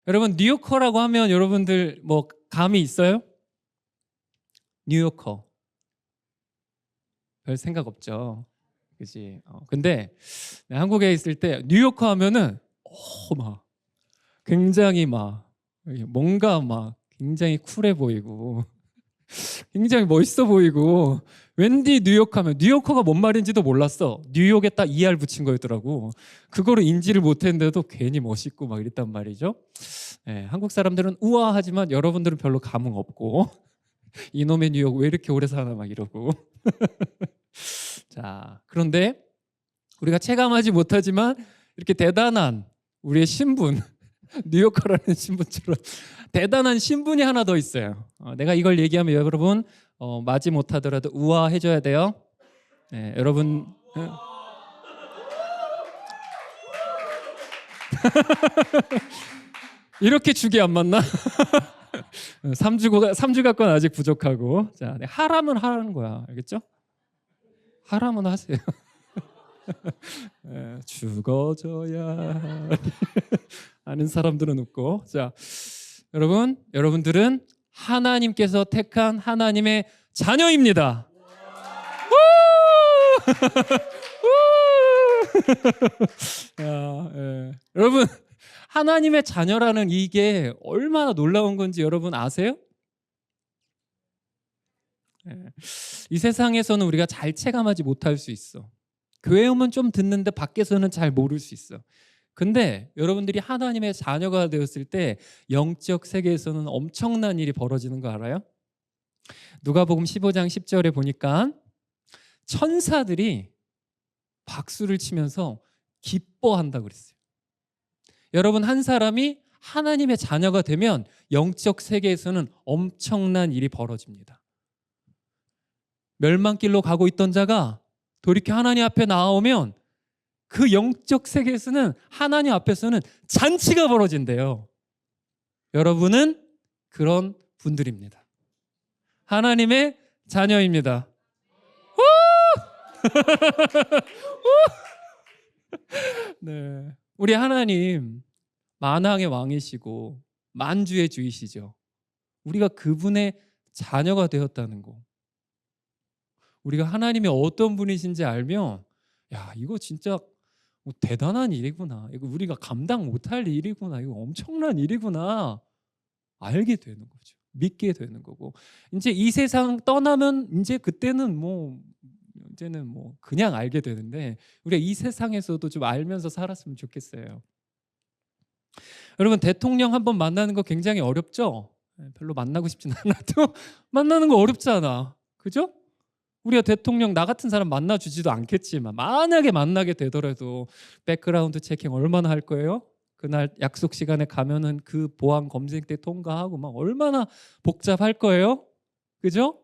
여러분 뉴요커라고 하면 여러분들 뭐 감이 있어요? 뉴요커 별 생각 없죠. 그지? 근데 한국에 있을 때 뉴요커 하면은 막 굉장히 막 뭔가 막 굉장히 쿨해 보이고 굉장히 멋있어 보이고 웬디 뉴욕 하면 뉴요커가 뭔 말인지도 몰랐어. 뉴욕에 딱 ER 붙인 거였더라고. 그거를 인지를 못했는데도 괜히 멋있고 막 이랬단 말이죠. 네, 한국 사람들은 우아하지만 여러분들은 별로 감흥 없고 이놈의 뉴욕 왜 이렇게 오래 사나 막 이러고 자, 그런데 우리가 체감하지 못하지만 이렇게 대단한 우리의 신분 뉴요커라는 신분처럼 대단한 신분이 하나 더 있어요. 내가 이걸 얘기하면 여러분 맞지 못하더라도 우아해져야 돼요. 네, 여러분 이렇게 주기 안 맞나? 3주 갖고는 아직 부족하고 자, 하라면 하라는 거야. 알겠죠? 하라면 하세요. 죽어져야 아는 사람들은 웃고 자 여러분들은 하나님께서 택한 하나님의 자녀입니다. 여러분 하나님의 자녀라는 이게 얼마나 놀라운 건지 여러분 아세요? 이 세상에서는 우리가 잘 체감하지 못할 수 있어. 교회 오면 좀 듣는데 밖에서는 잘 모를 수 있어. 근데 여러분들이 하나님의 자녀가 되었을 때 영적 세계에서는 엄청난 일이 벌어지는 거 알아요? 누가복음 15장 10절에 보니까 천사들이 박수를 치면서 기뻐한다고 그랬어요. 여러분 한 사람이 하나님의 자녀가 되면 영적 세계에서는 엄청난 일이 벌어집니다. 멸망길로 가고 있던 자가 돌이켜 하나님 앞에 나오면 그 영적 세계에서는 하나님 앞에서는 잔치가 벌어진대요. 여러분은 그런 분들입니다. 하나님의 자녀입니다. 네, 우리 하나님 만왕의 왕이시고 만주의 주이시죠. 우리가 그분의 자녀가 되었다는 거. 우리가 하나님이 어떤 분이신지 알면 야 이거 진짜 대단한 일이구나. 이거 우리가 감당 못할 일이구나. 이거 엄청난 일이구나. 알게 되는 거죠. 믿게 되는 거고. 이제 이 세상 떠나면 이제 그때는 이제는 그냥 알게 되는데 우리가 이 세상에서도 좀 알면서 살았으면 좋겠어요. 여러분 대통령 한번 만나는 거 굉장히 어렵죠? 별로 만나고 싶진 않아도 만나는 거 어렵지 않아. 그죠? 우리가 대통령 나 같은 사람 만나주지도 않겠지만 만약에 만나게 되더라도 백그라운드 체킹 얼마나 할 거예요? 그날 약속 시간에 가면은 그 보안 검색대 통과하고 막 얼마나 복잡할 거예요? 그죠?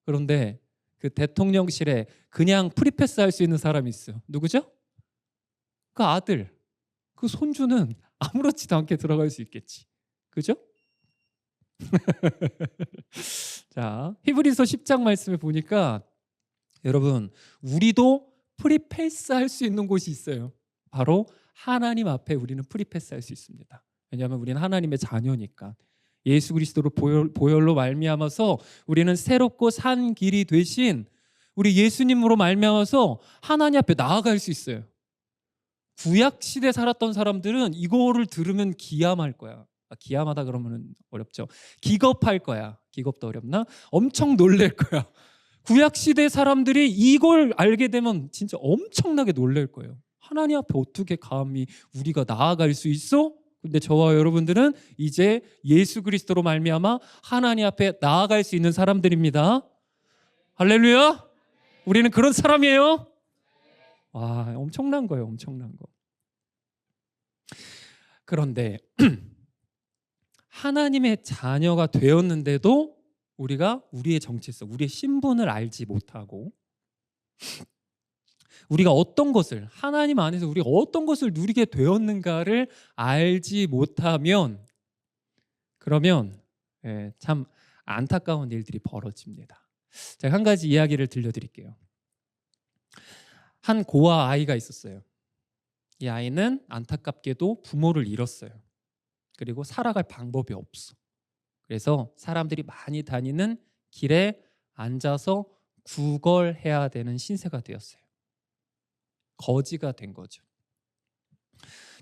그런데 그 대통령실에 그냥 프리패스 할 수 있는 사람이 있어요. 누구죠? 그 아들, 그 손주는 아무렇지도 않게 들어갈 수 있겠지. 그죠? 자, 히브리서 10장 말씀에 보니까 여러분 우리도 프리패스 할 수 있는 곳이 있어요. 바로 하나님 앞에 우리는 프리패스 할 수 있습니다. 왜냐하면 우리는 하나님의 자녀니까. 예수 그리스도로 보혈로 말미암아서 우리는 새롭고 산 길이 되신 우리 예수님으로 말미암아서 하나님 앞에 나아갈 수 있어요. 구약 시대 살았던 사람들은 이거를 들으면 기함할 거야. 기함하다 그러면 어렵죠. 기겁할 거야. 기겁도 어렵나? 엄청 놀랄 거야. 구약 시대 사람들이 이걸 알게 되면 진짜 엄청나게 놀랄 거예요. 하나님 앞에 어떻게 감히 우리가 나아갈 수 있어? 근데 저와 여러분들은 이제 예수 그리스도로 말미암아 하나님 앞에 나아갈 수 있는 사람들입니다. 할렐루야! 우리는 그런 사람이에요. 와, 엄청난 거예요. 엄청난 거. 그런데 하나님의 자녀가 되었는데도 우리가 우리의 정체성, 우리의 신분을 알지 못하고 우리가 어떤 것을 하나님 안에서 우리가 어떤 것을 누리게 되었는가를 알지 못하면 그러면 참 안타까운 일들이 벌어집니다. 제가 한 가지 이야기를 들려드릴게요. 한 고아 아이가 있었어요. 이 아이는 안타깝게도 부모를 잃었어요. 그리고 살아갈 방법이 없어. 그래서 사람들이 많이 다니는 길에 앉아서 구걸해야 되는 신세가 되었어요. 거지가 된 거죠.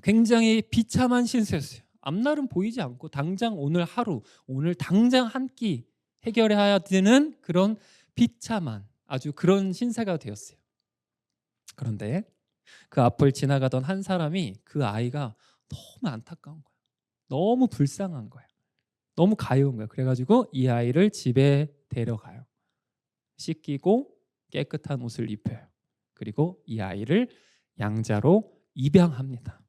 굉장히 비참한 신세였어요. 앞날은 보이지 않고 당장 오늘 하루, 오늘 당장 한 끼 해결해야 되는 그런 비참한 아주 그런 신세가 되었어요. 그런데 그 앞을 지나가던 한 사람이 그 아이가 너무 안타까운 거야. 너무 불쌍한 거야. 너무 가여운 거야. 그래가지고 이 아이를 집에 데려가요. 씻기고 깨끗한 옷을 입혀요. 그리고 이 아이를 양자로 입양합니다.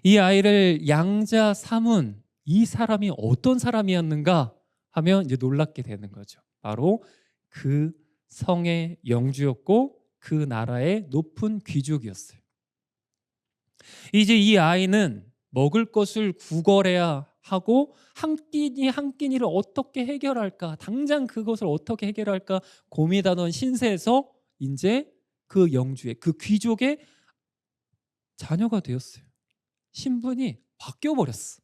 이 아이를 양자 삼은 이 사람이 어떤 사람이었는가 하면 이제 놀랍게 되는 거죠. 바로 그 성의 영주였고 그 나라의 높은 귀족이었어요. 이제 이 아이는 먹을 것을 구걸해야 하고 한 끼니 한 끼니를 어떻게 해결할까, 당장 그것을 어떻게 해결할까 고민하던 신세에서 이제 그 영주의 그 귀족의 자녀가 되었어요. 신분이 바뀌어 버렸어.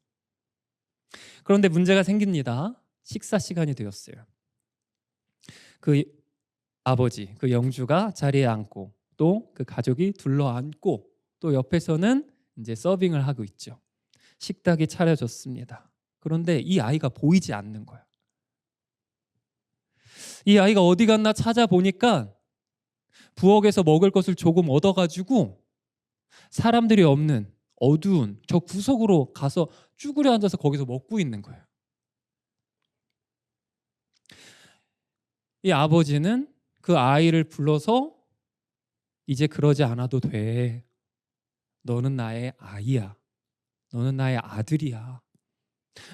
그런데 문제가 생깁니다. 식사 시간이 되었어요. 그 아버지, 그 영주가 자리에 앉고 또 그 가족이 둘러앉고 또 옆에서는 이제 서빙을 하고 있죠. 식탁이 차려졌습니다. 그런데 이 아이가 보이지 않는 거야. 이 아이가 어디 갔나 찾아보니까 부엌에서 먹을 것을 조금 얻어가지고 사람들이 없는 어두운 저 구석으로 가서 쭈그려 앉아서 거기서 먹고 있는 거예요. 이 아버지는 그 아이를 불러서 이제 그러지 않아도 돼. 너는 나의 아이야. 너는 나의 아들이야.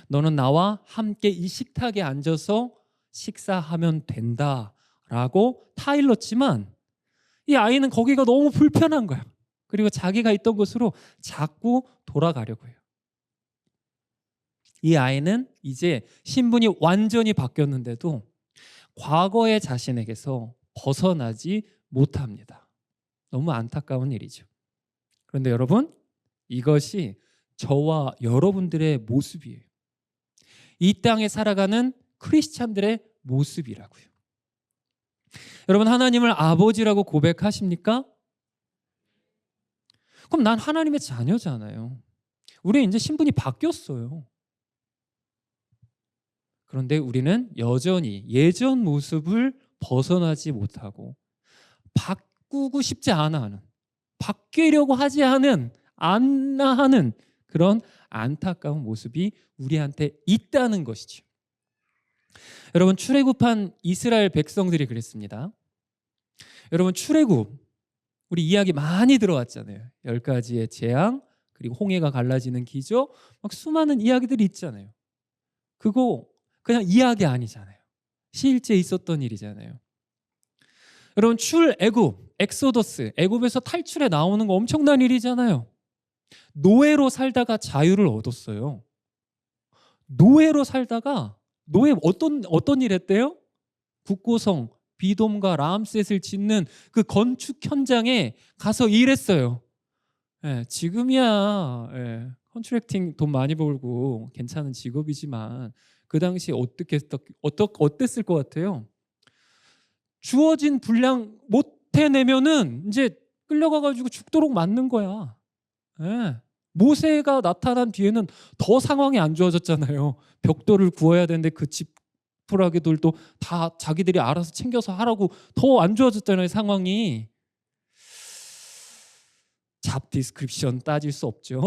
너는 나와 함께 이 식탁에 앉아서 식사하면 된다라고 타일렀지만 이 아이는 거기가 너무 불편한 거야. 그리고 자기가 있던 곳으로 자꾸 돌아가려고 해요. 이 아이는 이제 신분이 완전히 바뀌었는데도 과거의 자신에게서 벗어나지 못합니다. 너무 안타까운 일이죠. 그런데 여러분, 이것이 저와 여러분들의 모습이에요. 이 땅에 살아가는 크리스찬들의 모습이라고요. 여러분, 하나님을 아버지라고 고백하십니까? 그럼 난 하나님의 자녀잖아요. 우리 이제 신분이 바뀌었어요. 그런데 우리는 여전히 예전 모습을 벗어나지 못하고 바꾸고 싶지 않아 하는, 바뀌려고 하지 않나 하는 그런 안타까운 모습이 우리한테 있다는 것이죠. 여러분, 출애굽한 이스라엘 백성들이 그랬습니다. 여러분, 출애굽 우리 이야기 많이 들어왔잖아요. 10가지의 재앙, 그리고 홍해가 갈라지는 기적, 막 수많은 이야기들이 있잖아요. 그거 그냥 이야기 아니잖아요. 실제 있었던 일이잖아요. 여러분, 출애굽, 엑소더스, 애굽에서 탈출해 나오는 거 엄청난 일이잖아요. 노예로 살다가 자유를 얻었어요. 노예로 살다가 어떤 일 했대요? 국고성 비돔과 람셋을 짓는 그 건축 현장에 가서 일했어요. 지금이야 컨트랙팅 돈 많이 벌고 괜찮은 직업이지만 그 당시 어땠을 것 같아요? 주어진 분량 못 해내면은 이제 끌려가가지고 죽도록 맞는 거야. 모세가 나타난 뒤에는 더 상황이 안 좋아졌잖아요. 벽돌을 구워야 되는데 그 지푸라기들도 다 자기들이 알아서 챙겨서 하라고 더 안 좋아졌잖아요, 상황이. 잡 디스크립션 따질 수 없죠.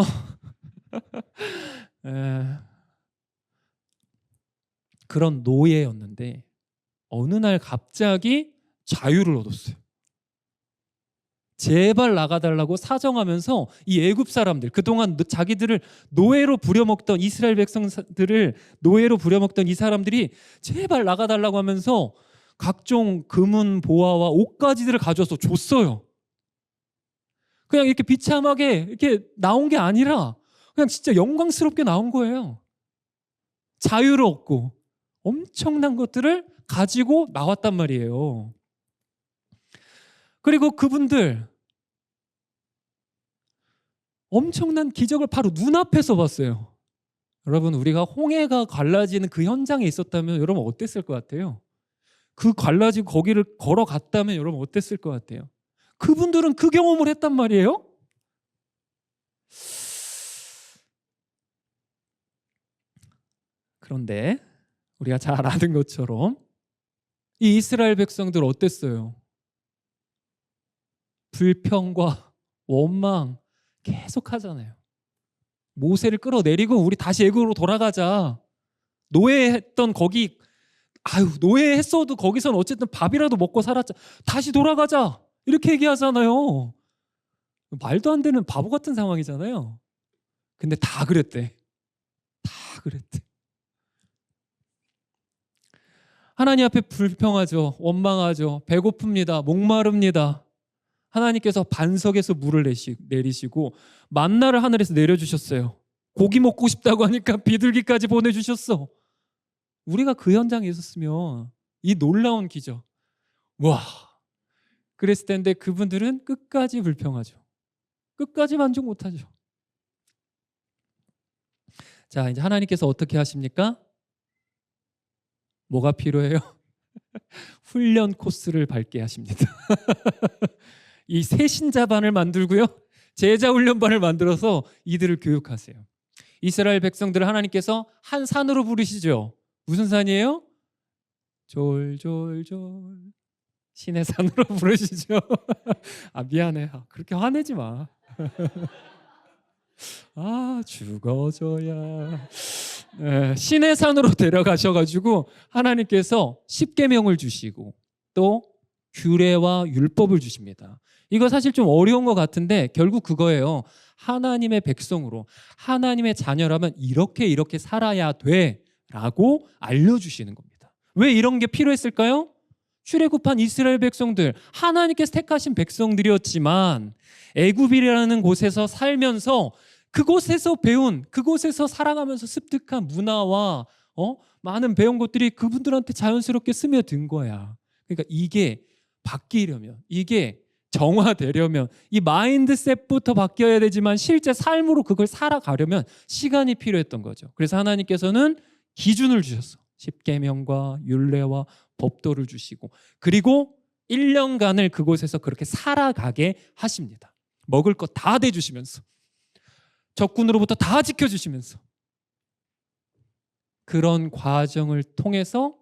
그런 노예였는데 어느 날 갑자기 자유를 얻었어요. 제발 나가달라고 사정하면서 이 애굽 사람들, 그동안 자기들을 노예로 부려먹던 이스라엘 백성들을 노예로 부려먹던 이 사람들이 제발 나가달라고 하면서 각종 금은 보화와 옷가지들을 가져와서 줬어요. 그냥 이렇게 비참하게 이렇게 나온 게 아니라 그냥 진짜 영광스럽게 나온 거예요. 자유를 얻고 엄청난 것들을 가지고 나왔단 말이에요. 그리고 그분들 엄청난 기적을 바로 눈앞에서 봤어요. 여러분, 우리가 홍해가 갈라지는 그 현장에 있었다면 여러분 어땠을 것 같아요? 그 갈라진 거기를 걸어갔다면 여러분 어땠을 것 같아요? 그분들은 그 경험을 했단 말이에요. 그런데 우리가 잘 아는 것처럼 이 이스라엘 백성들 어땠어요? 불평과 원망 계속 하잖아요. 모세를 끌어내리고 우리 다시 애굽으로 돌아가자. 노예했던 거기, 노예했어도 거기선 어쨌든 밥이라도 먹고 살았자. 다시 돌아가자. 이렇게 얘기하잖아요. 말도 안 되는 바보 같은 상황이잖아요. 근데 다 그랬대. 다 그랬대. 하나님 앞에 불평하죠. 원망하죠. 배고픕니다. 목마릅니다. 하나님께서 반석에서 물을 내리시고 만나를 하늘에서 내려주셨어요. 고기 먹고 싶다고 하니까 비둘기까지 보내주셨어. 우리가 그 현장에 있었으면 이 놀라운 기적, 와, 그랬을 텐데 그분들은 끝까지 불평하죠. 끝까지 만족 못하죠. 자, 이제 하나님께서 어떻게 하십니까? 뭐가 필요해요? 훈련 코스를 밟게 하십니다. 이 새신자반을 만들고요, 제자훈련반을 만들어서 이들을 교육하세요. 이스라엘 백성들을 하나님께서 한 산으로 부르시죠. 무슨 산이에요? 졸졸졸 신의 산으로 부르시죠. 미안해. 그렇게 화내지 마. 죽어줘야. 신의 산으로 데려가셔가지고 하나님께서 십계명을 주시고 또 규례와 율법을 주십니다. 이거 사실 좀 어려운 것 같은데 결국 그거예요. 하나님의 백성으로, 하나님의 자녀라면 이렇게 살아야 돼라고 알려주시는 겁니다. 왜 이런 게 필요했을까요? 출애굽한 이스라엘 백성들, 하나님께서 택하신 백성들이었지만 애굽이라는 곳에서 살면서 그곳에서 배운, 그곳에서 살아가면서 습득한 문화와 많은 배운 것들이 그분들한테 자연스럽게 스며든 거야. 그러니까 이게 바뀌려면, 이게 정화되려면 이 마인드셋부터 바뀌어야 되지만 실제 삶으로 그걸 살아가려면 시간이 필요했던 거죠. 그래서 하나님께서는 기준을 주셨어. 십계명과 율례와 법도를 주시고, 그리고 1년간을 그곳에서 그렇게 살아가게 하십니다. 먹을 것 다 대주시면서, 적군으로부터 다 지켜주시면서, 그런 과정을 통해서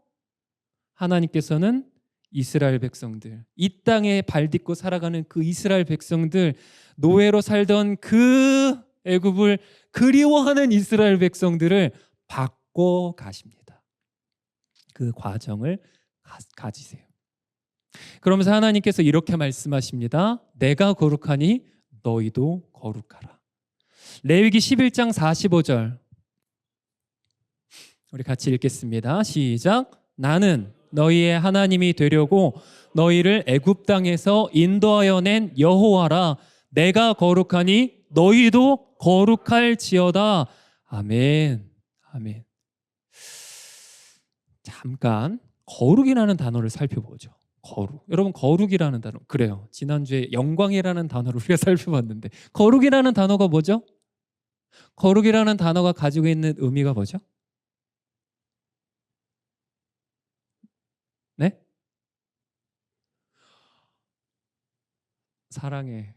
하나님께서는 이스라엘 백성들, 이 땅에 발 딛고 살아가는 그 이스라엘 백성들, 노예로 살던 그 애굽을 그리워하는 이스라엘 백성들을 바꿔 가십니다. 그 과정을 가지세요. 그러면서 하나님께서 이렇게 말씀하십니다. 내가 거룩하니 너희도 거룩하라. 레위기 11장 45절 우리 같이 읽겠습니다. 시작. 나는 너희의 하나님이 되려고 너희를 애굽 땅에서 인도하여 낸 여호와라. 내가 거룩하니 너희도 거룩할지어다. 아멘. 아멘. 잠깐 거룩이라는 단어를 살펴보죠. 거룩. 여러분, 거룩이라는 단어, 그래요. 지난주에 영광이라는 단어를 우리가 살펴봤는데 거룩이라는 단어가 뭐죠? 거룩이라는 단어가 가지고 있는 의미가 뭐죠? 네? 사랑해.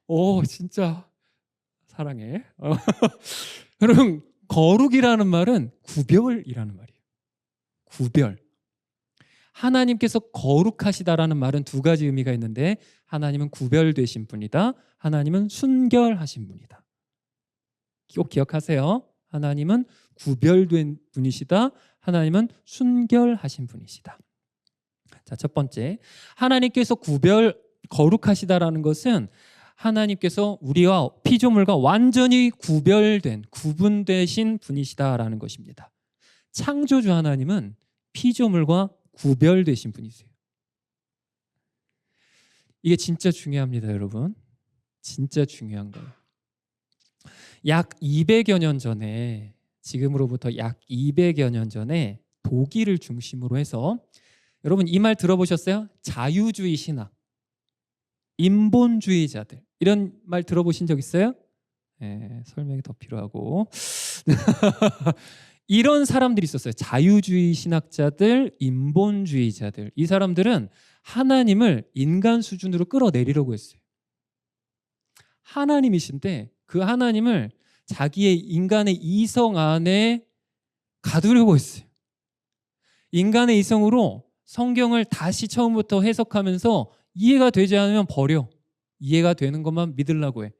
오, 진짜 사랑해. 여러분, 거룩이라는 말은 구별이라는 말이에요. 구별. 하나님께서 거룩하시다라는 말은 두 가지 의미가 있는데, 하나님은 구별되신 분이다, 하나님은 순결하신 분이다. 꼭 기억하세요. 하나님은 구별된 분이시다, 하나님은 순결하신 분이시다. 자, 첫 번째, 하나님께서 거룩하시다라는 것은 하나님께서 우리와 피조물과 완전히 구분되신 분이시다라는 것입니다. 창조주 하나님은 피조물과 구별되신 분이세요. 이게 진짜 중요합니다, 여러분. 진짜 중요한 거예요. 약 200여 년 전에, 지금으로부터 약 200여 년 전에 독일을 중심으로 해서, 여러분 이 말 들어보셨어요? 자유주의 신학. 인본주의자들. 이런 말 들어보신 적 있어요? 네, 설명이 더 필요하고. 이런 사람들이 있었어요. 자유주의 신학자들, 인본주의자들. 이 사람들은 하나님을 인간 수준으로 끌어내리려고 했어요. 하나님이신데 그 하나님을 자기의 인간의 이성 안에 가두려고 했어요. 인간의 이성으로 성경을 다시 처음부터 해석하면서 이해가 되지 않으면 버려. 이해가 되는 것만 믿으려고 해.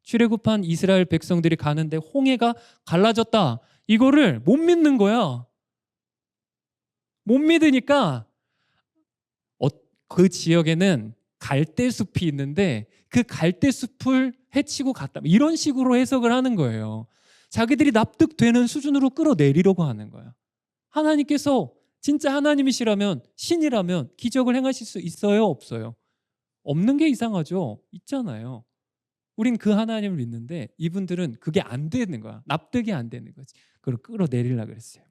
출애굽한 이스라엘 백성들이 가는데 홍해가 갈라졌다. 이거를 못 믿는 거야. 못 믿으니까 그 지역에는 갈대숲이 있는데 그 갈대숲을 해치고 갔다. 이런 식으로 해석을 하는 거예요. 자기들이 납득되는 수준으로 끌어내리려고 하는 거야. 하나님께서 진짜 하나님이시라면, 신이라면 기적을 행하실 수 있어요? 없어요? 없는 게 이상하죠? 있잖아요. 우린 그 하나님을 믿는데 이분들은 그게 안 되는 거야. 납득이 안 되는 거지. 그걸 끌어내리려고 그랬어요.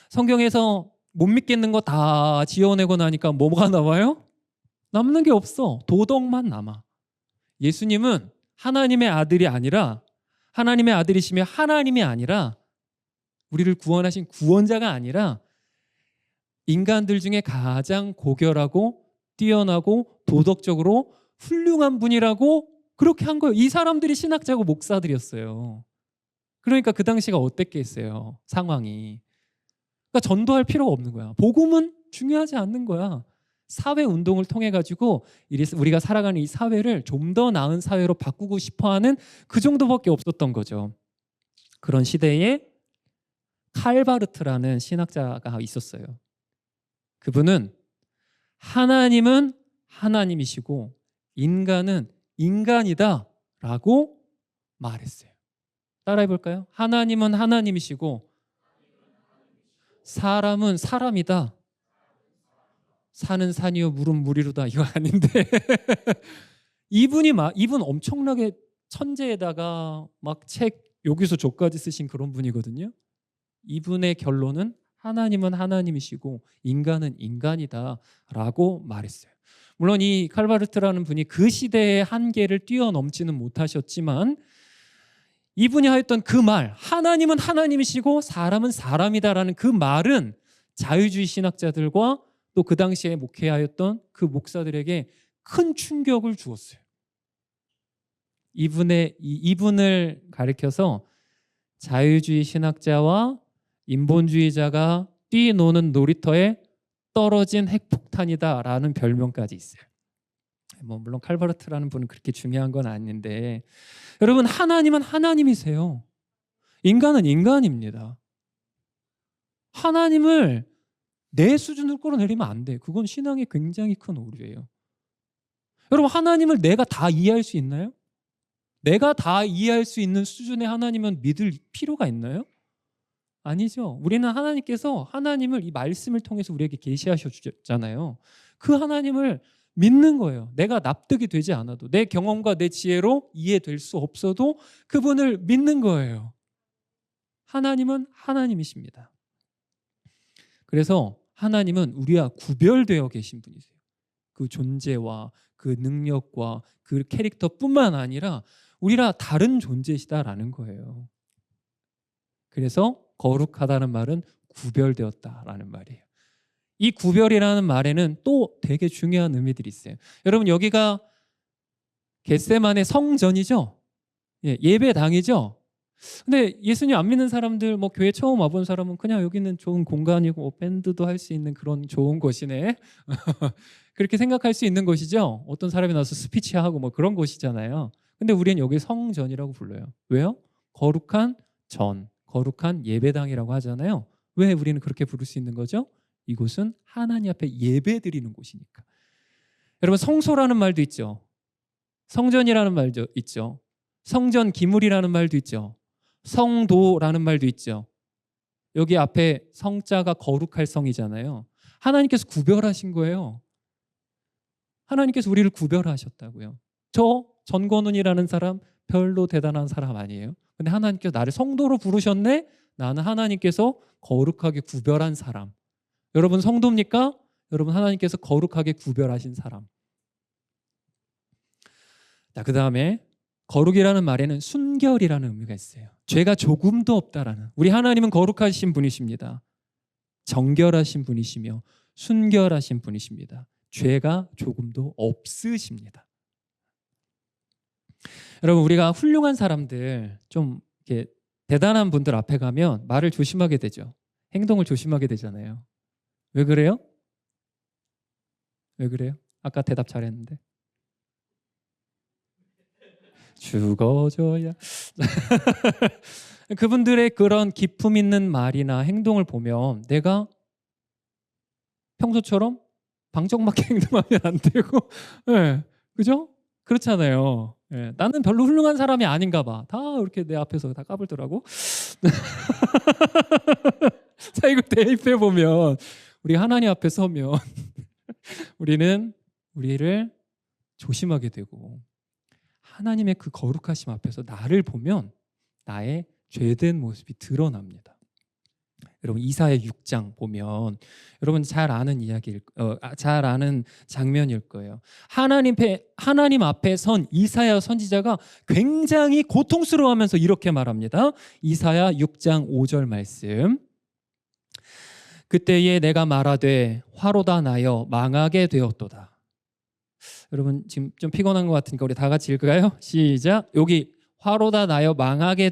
성경에서 못 믿겠는 거 다 지어내고 나니까 뭐가 남아요? 남는 게 없어. 도덕만 남아. 예수님은 하나님의 아들이 아니라, 하나님의 아들이시며 하나님이 아니라, 우리를 구원하신 구원자가 아니라 인간들 중에 가장 고결하고 뛰어나고 도덕적으로 훌륭한 분이라고 그렇게 한 거예요. 이 사람들이 신학자고 목사들이었어요. 그러니까 그 당시가 어땠겠어요, 상황이. 그러니까 전도할 필요가 없는 거야. 복음은 중요하지 않는 거야. 사회 운동을 통해 가지고 우리가 살아가는 이 사회를 좀 더 나은 사회로 바꾸고 싶어하는 그 정도밖에 없었던 거죠. 그런 시대에 칼바르트라는 신학자가 있었어요. 그분은 하나님은 하나님이시고 인간은 인간이다라고 말했어요. 따라해 볼까요? 하나님은 하나님이시고 사람은 사람이다. 산은 산이요 물은 물이로다. 이거 아닌데 이분 엄청나게 천재에다가 막 책 여기서 저까지 쓰신 그런 분이거든요. 이분의 결론은 하나님은 하나님이시고 인간은 인간이다라고 말했어요. 물론 이 칼바르트라는 분이 그 시대의 한계를 뛰어넘지는 못하셨지만 이분이 하였던 그 말, 하나님은 하나님이시고 사람은 사람이다라는 그 말은 자유주의 신학자들과 또 그 당시에 목회하였던 그 목사들에게 큰 충격을 주었어요. 이분을 가리켜서 자유주의 신학자와 인본주의자가 뛰노는 놀이터에 떨어진 핵폭탄이다라는 별명까지 있어요. 물론 칼바르트라는 분은 그렇게 중요한 건 아닌데, 여러분, 하나님은 하나님이세요. 인간은 인간입니다. 하나님을 내 수준으로 끌어내리면 안 돼. 그건 신앙에 굉장히 큰 오류예요. 여러분, 하나님을 내가 다 이해할 수 있나요? 내가 다 이해할 수 있는 수준의 하나님은 믿을 필요가 있나요? 아니죠. 우리는 하나님께서 하나님을 이 말씀을 통해서 우리에게 계시하셨잖아요. 그 하나님을 믿는 거예요. 내가 납득이 되지 않아도, 내 경험과 내 지혜로 이해될 수 없어도 그분을 믿는 거예요. 하나님은 하나님이십니다. 그래서 하나님은 우리와 구별되어 계신 분이세요. 그 존재와 그 능력과 그 캐릭터뿐만 아니라 우리랑 다른 존재시다라는 거예요. 그래서 거룩하다는 말은 구별되었다라는 말이에요. 이 구별이라는 말에는 또 되게 중요한 의미들이 있어요. 여러분, 여기가 겟세마네 성전이죠? 예배당이죠? 근데 예수님 안 믿는 사람들, 교회 처음 와본 사람은 그냥 여기는 좋은 공간이고 밴드도 할 수 있는 그런 좋은 곳이네 그렇게 생각할 수 있는 곳이죠. 어떤 사람이 나와서 스피치하고 그런 곳이잖아요. 근데 우리는 여기 성전이라고 불러요. 왜요? 거룩한 전, 거룩한 예배당이라고 하잖아요. 왜 우리는 그렇게 부를 수 있는 거죠? 이곳은 하나님 앞에 예배 드리는 곳이니까. 여러분, 성소라는 말도 있죠. 성전이라는 말도 있죠. 성전 기물이라는 말도 있죠. 성도라는 말도 있죠. 여기 앞에 성자가 거룩할 성이잖아요. 하나님께서 구별하신 거예요. 하나님께서 우리를 구별하셨다고요. 저 전건훈이라는 사람 별로 대단한 사람 아니에요. 근데 하나님께서 나를 성도로 부르셨네. 나는 하나님께서 거룩하게 구별한 사람. 여러분 성도입니까? 여러분 하나님께서 거룩하게 구별하신 사람. 자, 그다음에 거룩이라는 말에는 순결이라는 의미가 있어요. 죄가 조금도 없다라는. 우리 하나님은 거룩하신 분이십니다. 정결하신 분이시며 순결하신 분이십니다. 죄가 조금도 없으십니다. 여러분, 우리가 훌륭한 사람들, 좀 이렇게 대단한 분들 앞에 가면 말을 조심하게 되죠. 행동을 조심하게 되잖아요. 왜 그래요? 왜 그래요? 아까 대답 잘했는데. 죽어줘야. 그분들의 그런 기품 있는 말이나 행동을 보면 내가 평소처럼 방정맞게 행동하면 안 되고, 네, 그죠? 그렇잖아요. 네, 나는 별로 훌륭한 사람이 아닌가 봐. 다 이렇게 내 앞에서 다 까불더라고. 자, 이거 대입해 보면 우리 하나님 앞에 서면 우리는 우리를 조심하게 되고, 하나님의 그 거룩하심 앞에서 나를 보면 나의 죄된 모습이 드러납니다. 여러분, 이사야 6장 보면 여러분 잘 아는 잘 아는 장면일 거예요. 하나님 앞에 선 이사야 선지자가 굉장히 고통스러워하면서 이렇게 말합니다. 이사야 6장 5절 말씀. 그때에 내가 말하되 화로다 나여 망하게 되었도다. 여러분 지금 좀 피곤한 것 같으니까 우리 다 같이 읽을까요? 시작. 여기 화로다 나여 망하게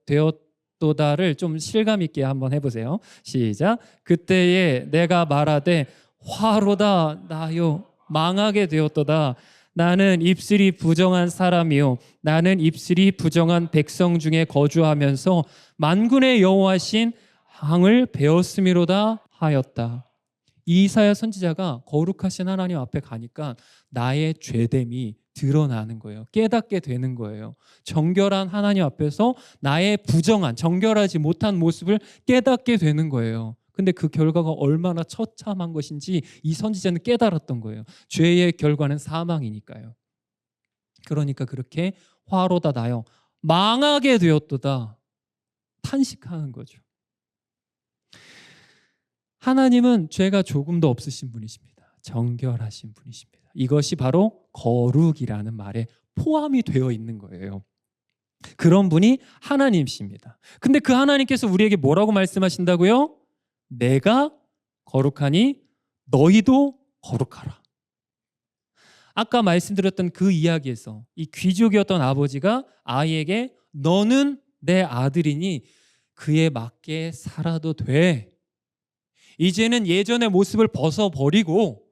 되었도다를 좀 실감 있게 한번 해보세요. 시작. 그때에 내가 말하되 화로다 나여 망하게 되었도다. 나는 입술이 부정한 사람이요 나는 입술이 부정한 백성 중에 거주하면서 만군의 여호와신 항을 배웠음이로다 하였다. 이사야 선지자가 거룩하신 하나님 앞에 가니까 나의 죄됨이 드러나는 거예요. 깨닫게 되는 거예요. 정결한 하나님 앞에서 나의 부정한, 정결하지 못한 모습을 깨닫게 되는 거예요. 근데 그 결과가 얼마나 처참한 것인지 이 선지자는 깨달았던 거예요. 죄의 결과는 사망이니까요. 그러니까 그렇게 화로다 나여 망하게 되었도다 탄식하는 거죠. 하나님은 죄가 조금도 없으신 분이십니다. 정결하신 분이십니다. 이것이 바로 거룩이라는 말에 포함이 되어 있는 거예요. 그런 분이 하나님이십니다. 근데 그 하나님께서 우리에게 뭐라고 말씀하신다고요? 내가 거룩하니 너희도 거룩하라. 아까 말씀드렸던 그 이야기에서 이 귀족이었던 아버지가 아이에게 너는 내 아들이니 그에 맞게 살아도 돼. 이제는 예전의 모습을 벗어버리고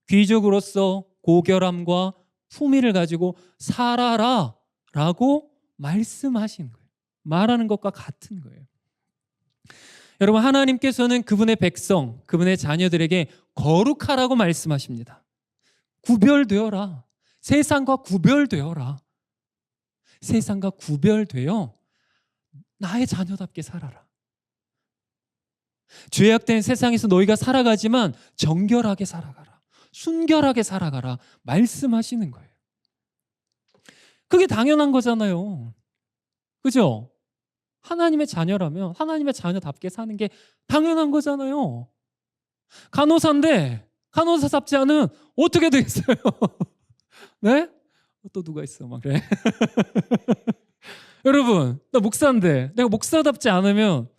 귀족으로서 고결함과 품위를 가지고 살아라 라고 말씀하신 거예요. 말하는 것과 같은 거예요. 여러분, 하나님께서는 그분의 백성, 그분의 자녀들에게 거룩하라고 말씀하십니다. 구별되어라. 세상과 구별되어라. 세상과 구별되어 나의 자녀답게 살아라. 죄악된 세상에서 너희가 살아가지만 정결하게 살아가라. 순결하게 살아가라. 말씀하시는 거예요. 그게 당연한 거잖아요. 그죠? 하나님의 자녀라면 하나님의 자녀답게 사는 게 당연한 거잖아요. 간호사인데 간호사답지 않으면 어떻게 되겠어요? 네? 또 누가 있어? 막 그래. 여러분, 나 목사인데 내가 목사답지 않으면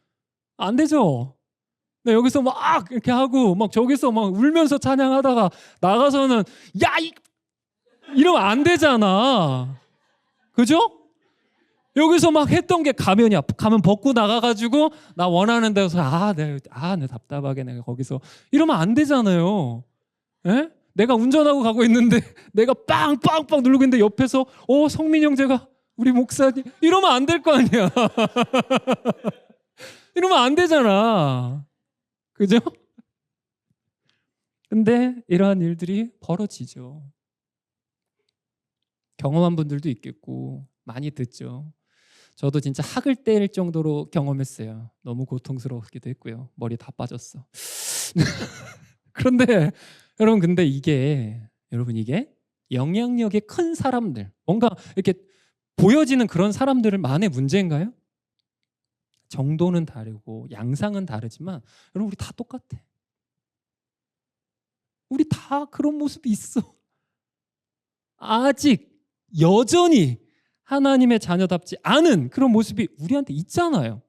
안 되죠. 네, 여기서 막 이렇게 하고 막 저기서 막 울면서 찬양하다가 나가서는 이러면 안 되잖아. 그죠? 여기서 막 했던 게 가면 벗고 나가가지고 나 원하는 데서 내 답답하게 내가 거기서 이러면 안 되잖아요. 에? 내가 운전하고 가고 있는데 내가 빵빵빵 누르고 있는데 옆에서 성민 형제가 우리 목사님 이러면 안 될 거 아니야. 이러면 안 되잖아. 그죠? 근데 이러한 일들이 벌어지죠. 경험한 분들도 있겠고 많이 듣죠. 저도 진짜 학을 뗄 정도로 경험했어요. 너무 고통스럽기도 했고요. 머리 다 빠졌어. 그런데 여러분, 근데 이게 영향력이 큰 사람들, 뭔가 이렇게 보여지는 그런 사람들만의 문제인가요? 정도는 다르고 양상은 다르지만 여러분, 우리 다 똑같아. 우리 다 그런 모습이 있어. 아직 여전히 하나님의 자녀답지 않은 그런 모습이 우리한테 있잖아요.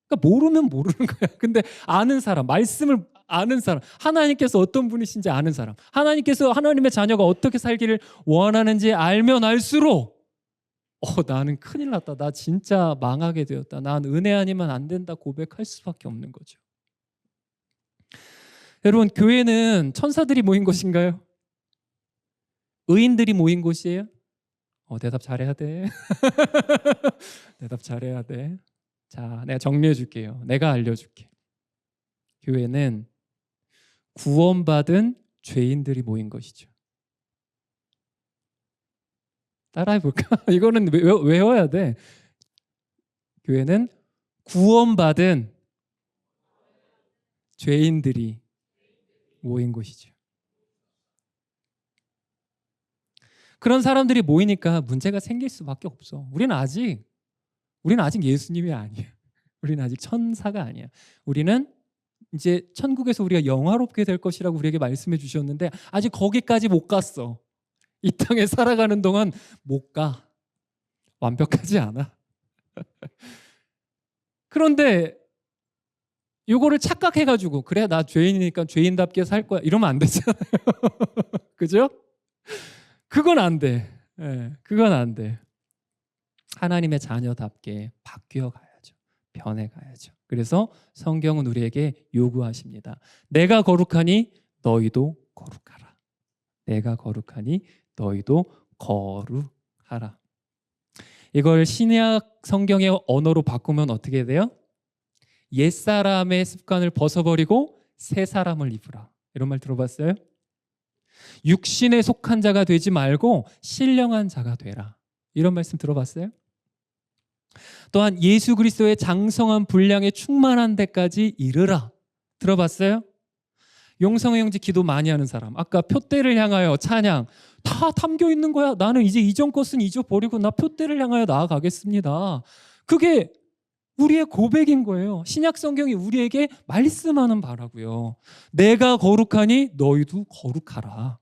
그러니까 모르면 모르는 거야. 근데 아는 사람, 말씀을 아는 사람, 하나님께서 어떤 분이신지 아는 사람, 하나님께서 하나님의 자녀가 어떻게 살기를 원하는지 알면 알수록 나는 큰일 났다. 나 진짜 망하게 되었다. 난 은혜 아니면 안 된다 고백할 수밖에 없는 거죠. 여러분, 교회는 천사들이 모인 곳인가요? 의인들이 모인 곳이에요? 대답 잘해야 돼. 대답 잘해야 돼. 자, 내가 정리해 줄게요. 내가 알려줄게. 교회는 구원받은 죄인들이 모인 것이죠. 따라해 볼까? 이거는 외워야 돼. 교회는 구원받은 죄인들이 모인 곳이죠. 그런 사람들이 모이니까 문제가 생길 수밖에 없어. 우리는 아직 예수님이 아니야. 우리는 아직 천사가 아니야. 우리는 이제 천국에서 우리가 영화롭게 될 것이라고 우리에게 말씀해 주셨는데 아직 거기까지 못 갔어. 이 땅에 살아가는 동안 못 가. 완벽하지 않아. 그런데 요거를 착각해가지고 그래 나 죄인이니까 죄인답게 살 거야 이러면 안 되잖아요. 그죠? 그건 안 돼. 그건 안 돼. 하나님의 자녀답게 바뀌어 가야죠. 변해 가야죠. 그래서 성경은 우리에게 요구하십니다. 내가 거룩하니 너희도 거룩하라. 내가 거룩하니 너희도 거룩하라. 이걸 신약 성경의 언어로 바꾸면 어떻게 돼요? 옛사람의 습관을 벗어버리고 새 사람을 입으라. 이런 말 들어봤어요? 육신에 속한 자가 되지 말고 신령한 자가 되라. 이런 말씀 들어봤어요? 또한 예수 그리스도의 장성한 분량에 충만한 데까지 이르라. 들어봤어요? 용성의 형제 기도 많이 하는 사람, 아까 표대를 향하여 찬양 다 담겨 있는 거야. 나는 이제 이전 것은 잊어버리고 나 표대를 향하여 나아가겠습니다. 그게 우리의 고백인 거예요. 신약 성경이 우리에게 말씀하는 바라고요. 내가 거룩하니 너희도 거룩하라.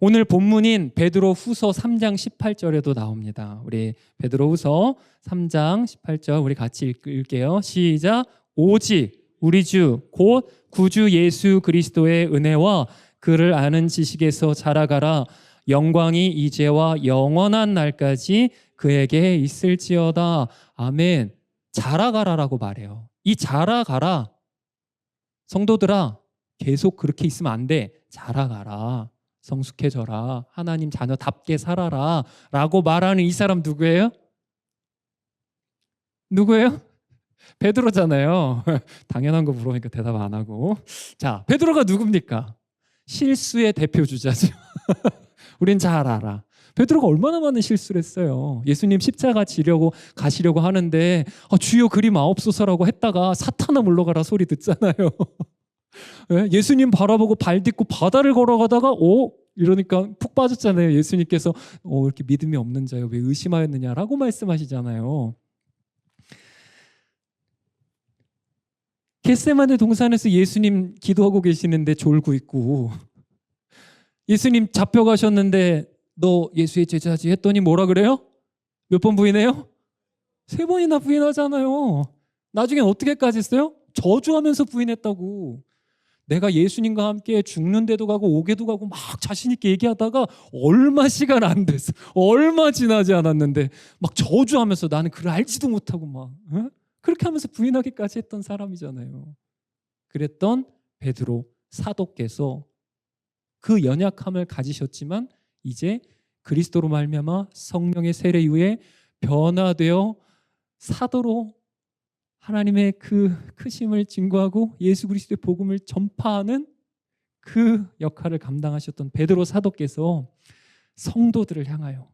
오늘 본문인 베드로 후서 3장 18절에도 나옵니다. 우리 베드로 후서 3장 18절 우리 같이 읽을게요. 시작. 오직 우리 주 곧 구주 예수 그리스도의 은혜와 그를 아는 지식에서 자라가라. 영광이 이제와 영원한 날까지 그에게 있을지어다. 아멘. 자라가라라고 말해요. 이 자라가라. 성도들아, 계속 그렇게 있으면 안 돼. 자라가라. 성숙해져라. 하나님 자녀답게 살아라. 라고 말하는 이 사람 누구예요? 누구예요? 베드로잖아요. 당연한 거 물어보니까 대답 안 하고. 자, 베드로가 누굽니까? 실수의 대표주자죠. 우린 잘 알아. 베드로가 얼마나 많은 실수를 했어요. 예수님 십자가 지려고 가시려고 하는데 주여 그리 마옵소서라고 했다가 사탄아 물러가라 소리 듣잖아요. 예수님 바라보고 발 딛고 바다를 걸어가다가 이러니까 푹 빠졌잖아요. 예수님께서 이렇게 믿음이 없는 자여 왜 의심하였느냐라고 말씀하시잖아요. 겟세마네 동산에서 예수님 기도하고 계시는데 졸고 있고, 예수님 잡혀가셨는데 너 예수의 제자지 했더니 뭐라 그래요? 몇 번 부인해요? 3번이나 부인하잖아요. 나중엔 어떻게까지 했어요? 저주하면서 부인했다고. 내가 예수님과 함께 죽는데도 가고 오게도 가고 막 자신 있게 얘기하다가 얼마 시간 안 됐어. 얼마 지나지 않았는데 막 저주하면서 나는 그를 알지도 못하고 막 그렇게 하면서 부인하기까지 했던 사람이잖아요. 그랬던 베드로 사도께서 그 연약함을 가지셨지만 이제 그리스도로 말미암아 성령의 세례 이후에 변화되어 사도로 하나님의 그 크심을 증거하고 예수 그리스도의 복음을 전파하는 그 역할을 감당하셨던 베드로 사도께서 성도들을 향하여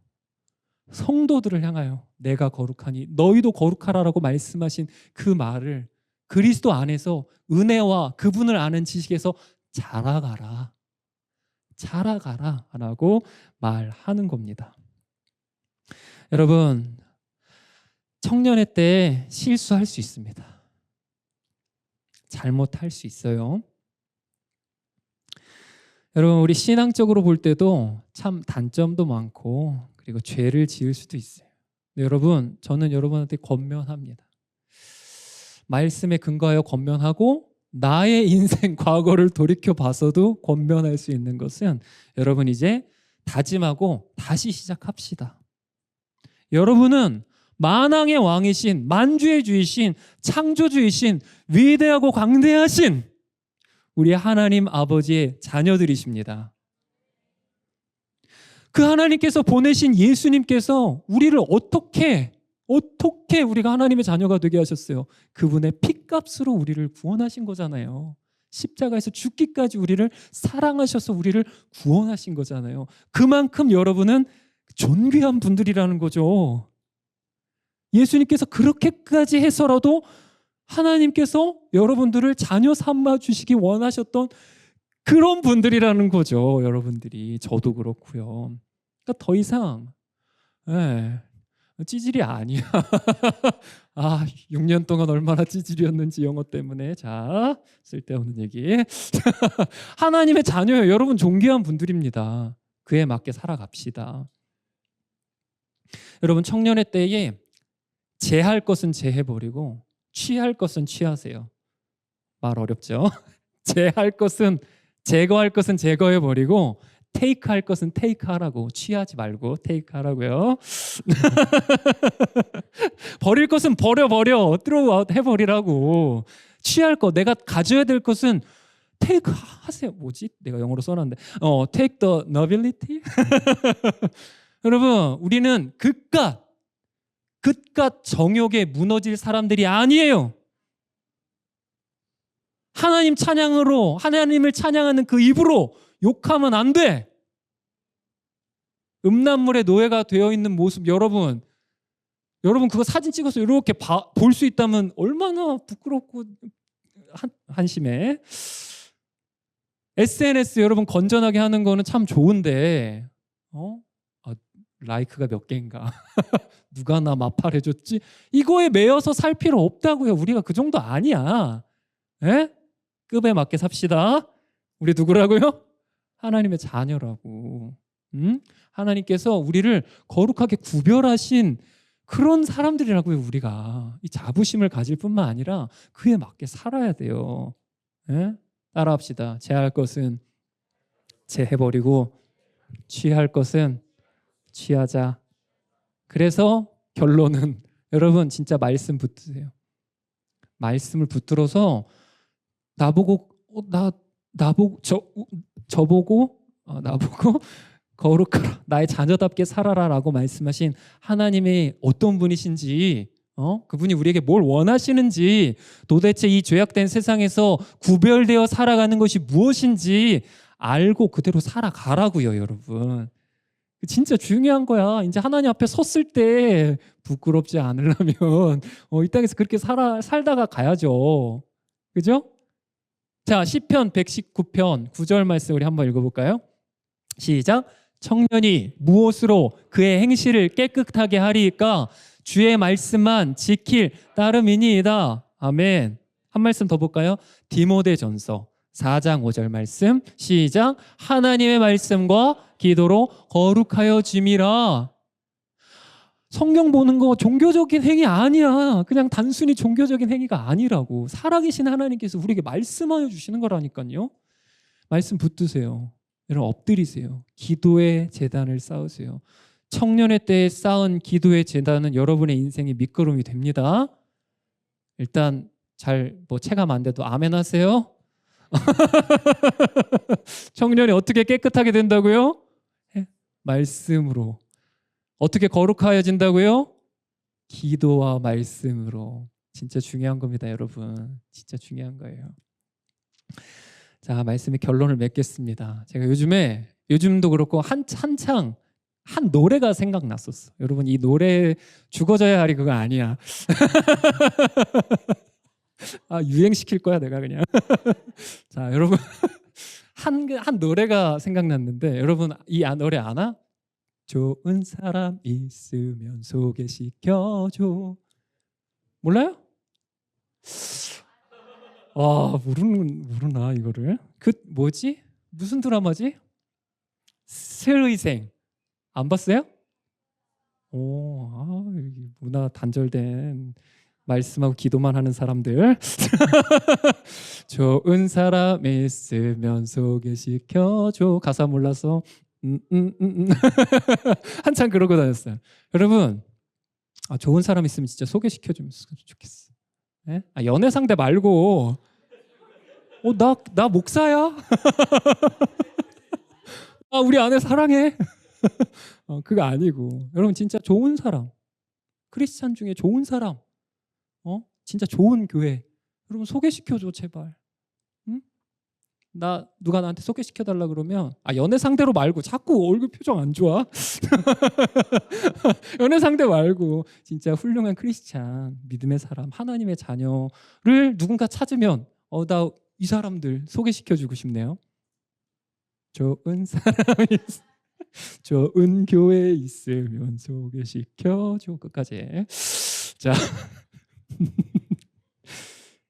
내가 거룩하니 너희도 거룩하라라고 말씀하신 그 말을 그리스도 안에서 은혜와 그분을 아는 지식에서 자라가라라고 말하는 겁니다. 여러분, 청년의 때 실수할 수 있습니다. 잘못할 수 있어요. 여러분 우리 신앙적으로 볼 때도 참 단점도 많고 그리고 죄를 지을 수도 있어요. 여러분 저는 여러분한테 권면합니다. 말씀에 근거하여 권면하고 나의 인생 과거를 돌이켜 봐서도 권면할 수 있는 것은 여러분 이제 다짐하고 다시 시작합시다. 여러분은 만왕의 왕이신 만주의 주이신 창조주이신 위대하고 광대하신 우리 하나님 아버지의 자녀들이십니다. 그 하나님께서 보내신 예수님께서 우리를 어떻게 우리가 하나님의 자녀가 되게 하셨어요? 그분의 피값으로 우리를 구원하신 거잖아요. 십자가에서 죽기까지 우리를 사랑하셔서 우리를 구원하신 거잖아요. 그만큼 여러분은 존귀한 분들이라는 거죠. 예수님께서 그렇게까지 해서라도 하나님께서 여러분들을 자녀 삼아 주시기 원하셨던 그런 분들이라는 거죠. 여러분들이. 저도 그렇고요. 그러니까 더 이상 찌질이 아니야. 6년 동안 얼마나 찌질이었는지 영어 때문에. 자, 쓸데없는 얘기. 하나님의 자녀예요. 여러분 존귀한 분들입니다. 그에 맞게 살아갑시다. 여러분 청년의 때에 제할 것은 제해버리고 취할 것은 취하세요. 말 어렵죠? 제할 것은 제거할 것은 제거해버리고 테이크할 것은 테이크하라고. 취하지 말고 테이크하라고요. 버릴 것은 버려 throw 해버리라고. 취할 것 내가 가져야 될 것은 테이크 하세요. 뭐지? 내가 영어로 써놨는데 take the nobility. 여러분 우리는 그깟 정욕에 무너질 사람들이 아니에요. 하나님 찬양으로 하나님을 찬양하는 그 입으로 욕하면 안 돼. 음란물의 노예가 되어 있는 모습 여러분 그거 사진 찍어서 이렇게 볼 수 있다면 얼마나 부끄럽고 한심해. SNS 여러분 건전하게 하는 거는 참 좋은데 라이크가 몇 개인가 누가 나 마팔해줬지 이거에 매여서 살 필요 없다고요. 우리가 그 정도 아니야. 에? 급에 맞게 삽시다. 우리 누구라고요? 하나님의 자녀라고. 하나님께서 우리를 거룩하게 구별하신 그런 사람들이라고요. 우리가 이 자부심을 가질 뿐만 아니라 그에 맞게 살아야 돼요. 에? 따라합시다. 제할 것은 제해버리고 취할 것은 취하자. 그래서 결론은 여러분 진짜 말씀 붙드세요. 말씀을 붙들어서 나보고 거룩하라 나의 자녀답게 살아라라고 말씀하신 하나님이 어떤 분이신지 그분이 우리에게 뭘 원하시는지 도대체 이 죄악된 세상에서 구별되어 살아가는 것이 무엇인지 알고 그대로 살아가라고요. 여러분 진짜 중요한 거야. 이제 하나님 앞에 섰을 때 부끄럽지 않으려면 이 땅에서 그렇게 살다가 가야죠. 그죠? 자, 시편 119편 9절 말씀 우리 한번 읽어볼까요? 시작. 청년이 무엇으로 그의 행실을 깨끗하게 하리이까 주의 말씀만 지킬 따름이니이다. 아멘. 한 말씀 더 볼까요? 디모데전서 4장 5절 말씀 시작. 하나님의 말씀과 기도로 거룩하여 짐이라. 성경 보는 거 종교적인 행위 아니야. 그냥 단순히 종교적인 행위가 아니라고. 살아계신 하나님께서 우리에게 말씀하여 주시는 거라니까요. 말씀 붙드세요. 여러분 엎드리세요. 기도의 제단을 쌓으세요. 청년의 때에 쌓은 기도의 제단은 여러분의 인생의 밑거름이 됩니다. 일단 잘 체감 안 돼도 아멘 하세요. 청년이 어떻게 깨끗하게 된다고요? 말씀으로. 어떻게 거룩하여진다고요? 기도와 말씀으로. 진짜 중요한 겁니다, 여러분. 진짜 중요한 거예요. 자, 말씀의 결론을 맺겠습니다. 제가 요즘도 그렇고 한창 한 노래가 생각났었어. 여러분 이 노래 죽어져야 하리 그거 아니야. 유행시킬 거야 내가 그냥. 자, 여러분 한 노래가 생각났는데 여러분 이 노래 아나? 좋은 사람 있으면 소개시켜줘. 몰라요? 모르나 이거를? 그 뭐지? 무슨 드라마지? 새의생. 안 봤어요? 여기 문화 단절된 말씀하고 기도만 하는 사람들. 좋은 사람 있으면 소개시켜줘. 가사 몰라서 한참 그러고 다녔어요. 여러분, 좋은 사람 있으면 진짜 소개시켜주면 좋겠어. 네? 연애 상대 말고, 나 목사야? 우리 아내 사랑해. 그거 아니고, 여러분 진짜 좋은 사람, 크리스찬 중에 좋은 사람, 진짜 좋은 교회, 여러분 소개시켜줘 제발. 응? 누가 나한테 소개시켜달라 그러면 연애 상대로 말고, 자꾸 얼굴 표정 안 좋아. 연애 상대 말고 진짜 훌륭한 크리스찬, 믿음의 사람, 하나님의 자녀를 누군가 찾으면 나 이 사람들 소개시켜주고 싶네요. 좋은 사람이 좋은 교회 있으면 소개시켜줘. 끝까지. 자,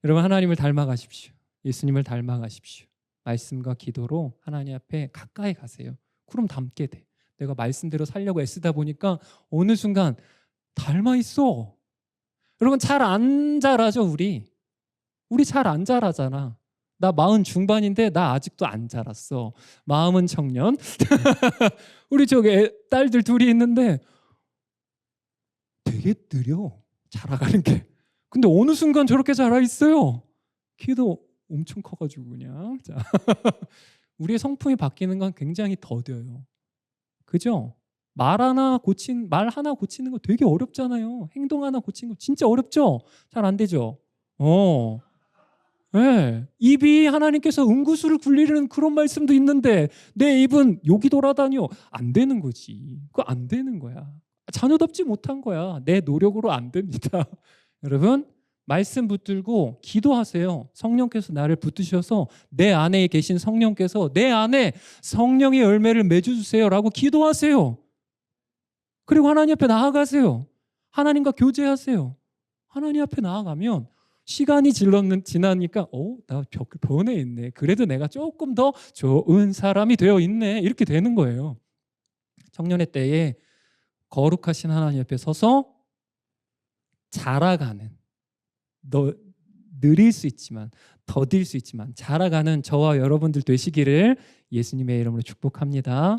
여러분 하나님을 닮아가십시오. 예수님을 닮아가십시오. 말씀과 기도로 하나님 앞에 가까이 가세요. 그럼 닮게 돼. 내가 말씀대로 살려고 애쓰다 보니까 어느 순간 닮아 있어. 여러분 잘 안 자라죠 우리 잘 안 자라잖아. 나 40 중반인데 나 아직도 안 자랐어. 마음은 청년. 우리 저기 딸들 둘이 있는데 되게 느려 자라가는 게. 근데 어느 순간 저렇게 자라 있어요. 키도 엄청 커가지고 그냥. 자, 우리의 성품이 바뀌는 건 굉장히 더뎌요. 그죠? 말 하나 고치는 거 되게 어렵잖아요. 행동 하나 고치는 거 진짜 어렵죠? 잘 안 되죠? 네. 입이 하나님께서 응구수를 굴리는 그런 말씀도 있는데 내 입은 욕이 돌아다녀. 안 되는 거지. 그거 안 되는 거야. 자녀답지 못한 거야. 내 노력으로 안 됩니다. 여러분 말씀 붙들고 기도하세요. 성령께서 나를 붙드셔서 내 안에 계신 성령께서 내 안에 성령의 열매를 맺어주세요 라고 기도하세요. 그리고 하나님 앞에 나아가세요. 하나님과 교제하세요. 하나님 앞에 나아가면 시간이 지나니까 나 변해 있네. 그래도 내가 조금 더 좋은 사람이 되어 있네. 이렇게 되는 거예요. 청년의 때에 거룩하신 하나님 앞에 서서 자라가는, 느릴 수 있지만 더딜 수 있지만 자라가는 저와 여러분들 되시기를 예수님의 이름으로 축복합니다.